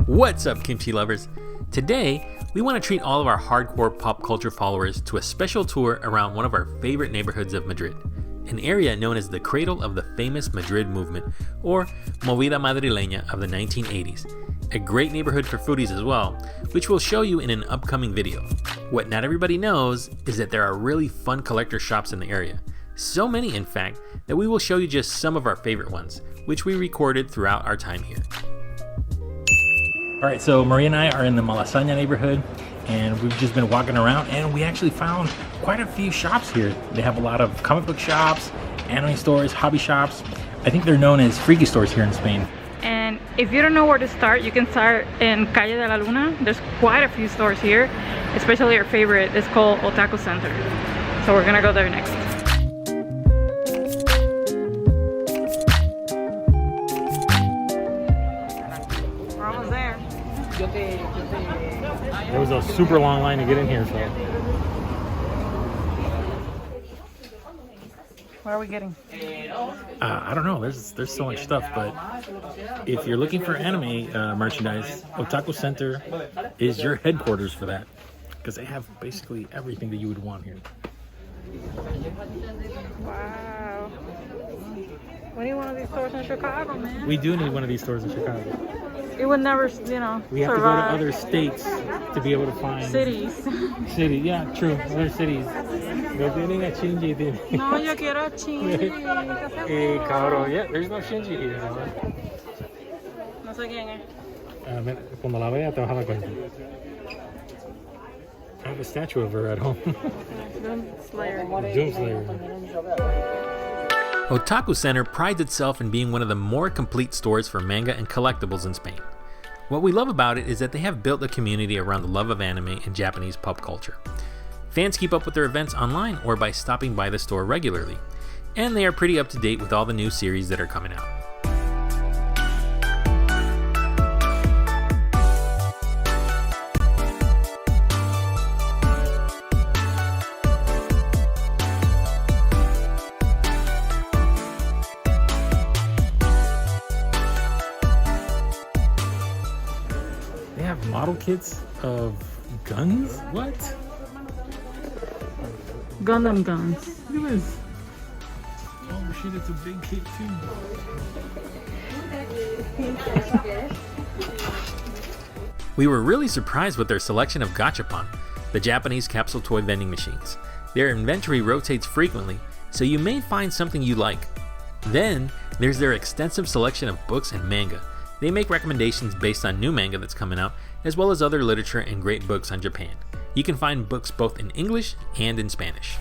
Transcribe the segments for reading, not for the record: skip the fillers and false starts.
What's up, kimchi lovers? Today, we want to treat all of our hardcore pop culture followers to a special tour around one of our favorite neighborhoods of Madrid, an area known as the cradle of the famous Madrid movement, or Movida Madrileña of the 1980s. A great neighborhood for foodies as well, which we'll show you in an upcoming video. What not everybody knows is that there are really fun collector shops in the area. So many, in fact, that we will show you just some of our favorite ones, which we recorded throughout our time here. Alright, so Maria and I are in the Malasaña neighborhood, and we've just been walking around, and we actually found quite a few shops here. They have a lot of comic book shops, anime stores, hobby shops. I think they're known as Friki stores here in Spain. And if you don't know where to start, you can start in Calle de la Luna. There's quite a few stores here, especially our favorite is called Otaku Center. So we're gonna go there next. We're almost there. There was a super long line to get in here, so. What are we getting? I don't know, there's so much stuff, but if you're looking for anime merchandise, Otaku Center is your headquarters for that, because they have basically everything that you would want here. Wow. We need one of these stores in Chicago, man. We do need one of these stores in Chicago. It would never, you know, we have survive. to go to other states to be able to find cities. City, yeah, true. Other cities. No tienen a Shinji. No, yo quiero Shinji. Cabrón, yeah, there's no Shinji here. No sé quién es. Cuando la vea te vas a dar cuenta. I have a statue of her at home. Doomslayer. Otaku Center prides itself in being one of the more complete stores for manga and collectibles in Spain. What we love about it is that they have built a community around the love of anime and Japanese pop culture. Fans keep up with their events online or by stopping by the store regularly, and they are pretty up to date with all the new series that are coming out. They have model kits of guns? What? Gundam guns. Look at this. Oh shit, it's a big kit too. We were really surprised with their selection of gachapon, the Japanese capsule toy vending machines. Their inventory rotates frequently, so you may find something you like. Then, there's their extensive selection of books and manga. They make recommendations based on new manga that's coming out, as well as other literature and great books on Japan. You can find books both in English and in Spanish.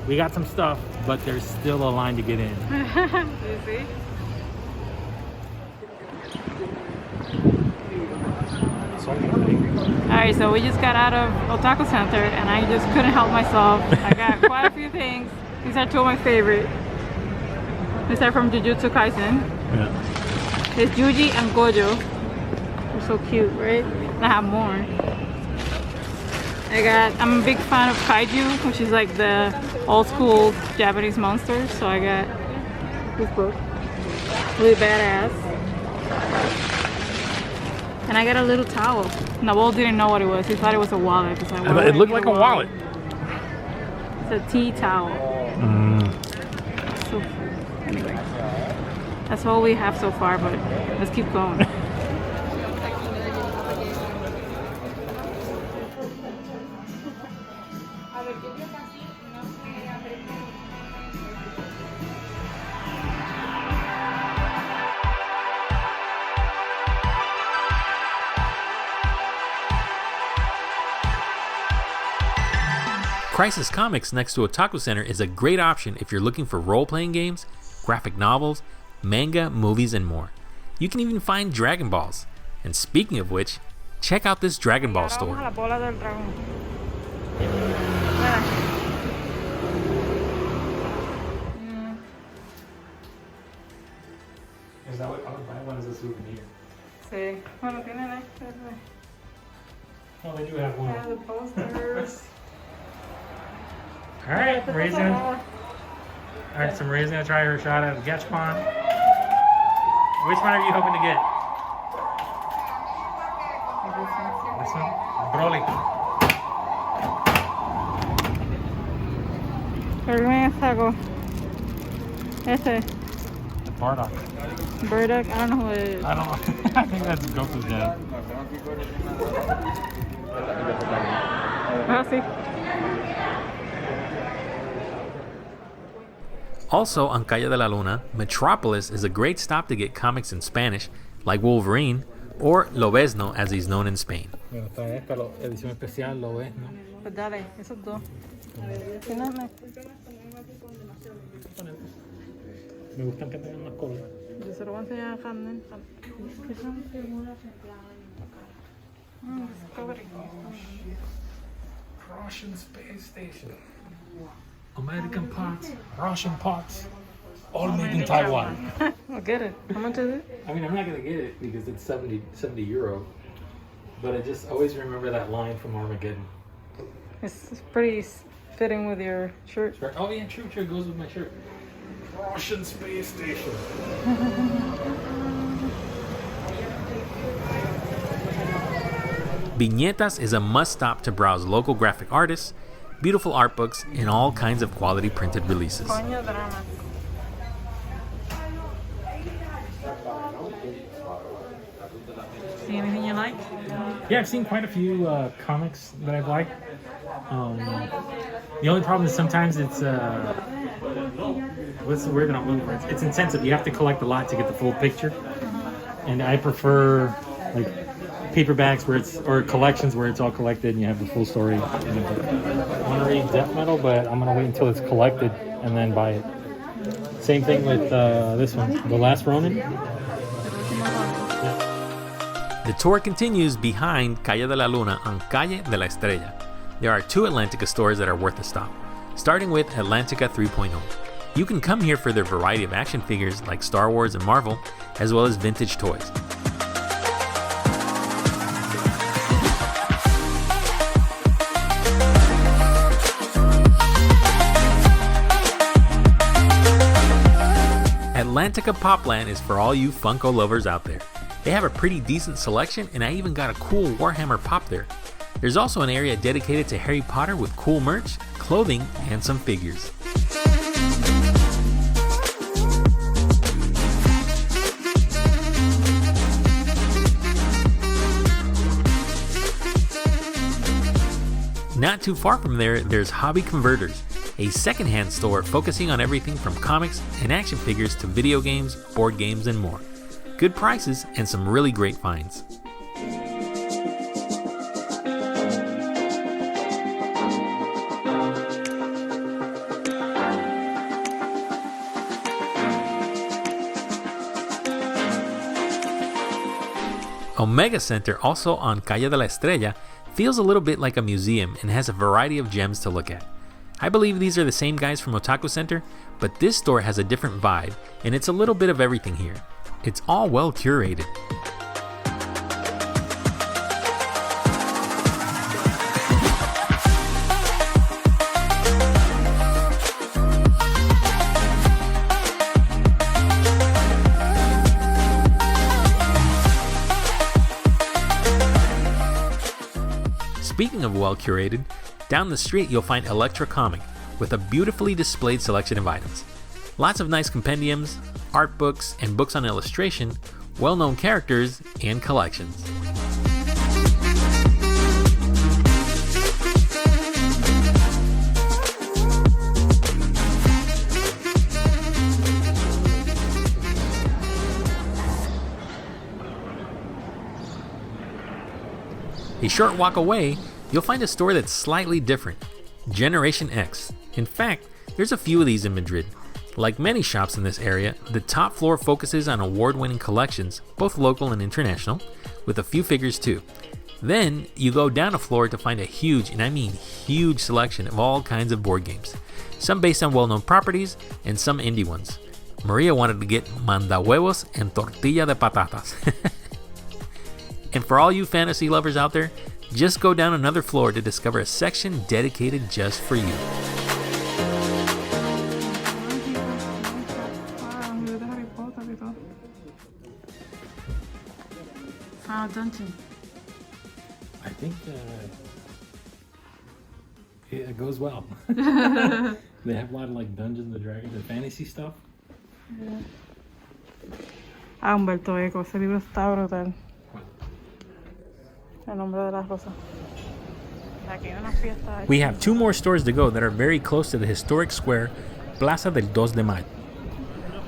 We got some stuff, but there's still a line to get in. You see? Alright, so we just got out of Otaku Center and I just couldn't help myself. I got quite a few things. These are two of my favorite. These are from Jujutsu Kaisen. Yeah. It's Yuji and Gojo. They're so cute, right? I have more. I'm a big fan of kaiju, which is like the old school Japanese monsters. So I got this book. Really badass. And I got a little towel. Nawal didn't know what it was. He thought it was a wallet. It looked like a wallet. It's a tea towel. So, anyway, that's all we have so far, but let's keep going. Crisis Comics next to Otaku Center is a great option if you're looking for role-playing games, graphic novels, manga, movies, and more. You can even find Dragon Balls. And speaking of which, check out this Dragon Ball store. Bola del Dragón. Is that what I would buy one as a souvenir? Sí. Bueno, tienen Oh, they do have one. the posters. Alright, Raisin. Alright, so Maria's gonna try her shot at a Gachapon. Which one are you hoping to get? This one? Broly. Primero saco este The Bardock. Burdock. I don't know who it is. I don't know. I think that's Goku's dad. Ah, sí. Also on Calle de la Luna, Metropolis is a great stop to get comics in Spanish, like Wolverine, or Lobezno as he's known in Spain. Bueno, está esta edición especial, lo ves, ¿no? Pues dale, esos dos. Si no, no. Me gustan que tengan más color. Yo se lo voy a enseñar a Hamden. ¿Qué son? Discovery. Russian Space Station. American parts, Russian parts, all made in Taiwan. I'll get it. How much is it? I mean, I'm not going to get it because it's 70 euro. But I just always remember that line from Armageddon. It's pretty fitting with your shirt. Oh yeah, true, it goes with my shirt. Russian Space Station. Viñetas is a must-stop to browse local graphic artists, beautiful art books, and all kinds of quality printed releases. Coño drama. See anything you like? Yeah, I've seen quite a few comics that I've liked. The only problem is sometimes it's what's the word that I'm looking for? It's intensive. You have to collect a lot to get the full picture, and I prefer like paperbacks where it's or collections where it's all collected and you have the full story. I want to read Death Metal, but I'm gonna wait until it's collected and then buy it. Same thing with this one, The Last Ronin. The tour continues behind Calle de la Luna on Calle de la Estrella. There are 2 Atlantica stores that are worth a stop, starting with Atlantica 3.0. You can come here for their variety of action figures like Star Wars and Marvel, as well as vintage toys. Atlantica Popland is for all you Funko lovers out there. They have a pretty decent selection, and I even got a cool Warhammer pop there. There's also an area dedicated to Harry Potter with cool merch, clothing, and some figures. Not too far from there, there's Hobby Converters, a secondhand store focusing on everything from comics and action figures to video games, board games, and more. Good prices and some really great finds. Omega Center, also on Calle de la Estrella, feels a little bit like a museum and has a variety of gems to look at. I believe these are the same guys from Otaku Center, but this store has a different vibe, and it's a little bit of everything here. It's all well curated. Speaking of well curated, down the street you'll find Elektra Cómic with a beautifully displayed selection of items. Lots of nice compendiums, art books, and books on illustration, well-known characters, and collections. A short walk away, you'll find a store that's slightly different, Generation X. In fact, there's a few of these in Madrid. Like many shops in this area, the top floor focuses on award-winning collections, both local and international, with a few figures too. Then, you go down a floor to find a huge, and I mean huge, selection of all kinds of board games. Some based on well-known properties, and some indie ones. Maria wanted to get Manda Huevos and Tortilla de Patatas. And for all you fantasy lovers out there, just go down another floor to discover a section dedicated just for you. Ah, dungeon. I think it goes well. They have a lot of like Dungeons and Dragons and fantasy stuff. Yeah. Ah, Humberto Eco, ese libro está brutal. El nombre de la rosa. Aquí hay una fiesta. We have 2 more stores to go that are very close to the historic square Plaza del 2 de Mayo.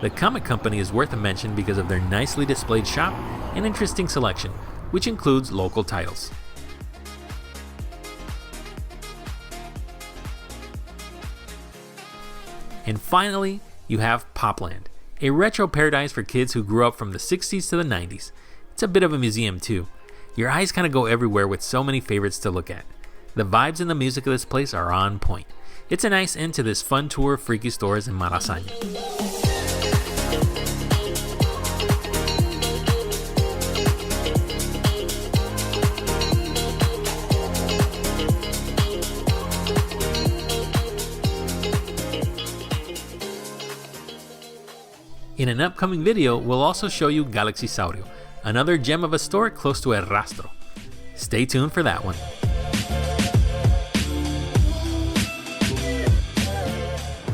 The comic company is worth a mention because of their nicely displayed shop and interesting selection, which includes local titles. And finally, you have Popland, a retro paradise for kids who grew up from the 60s to the 90s. It's a bit of a museum too. Your eyes kind of go everywhere with so many favorites to look at. The vibes and the music of this place are on point. It's a nice end to this fun tour of Friki stores in Malasaña. In an upcoming video, we'll also show you GalaxySaurio, another gem of a store close to El Rastro. Stay tuned for that one.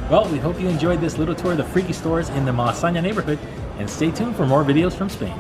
Well, we hope you enjoyed this little tour of the Friki stores in the Malasaña neighborhood, and stay tuned for more videos from Spain.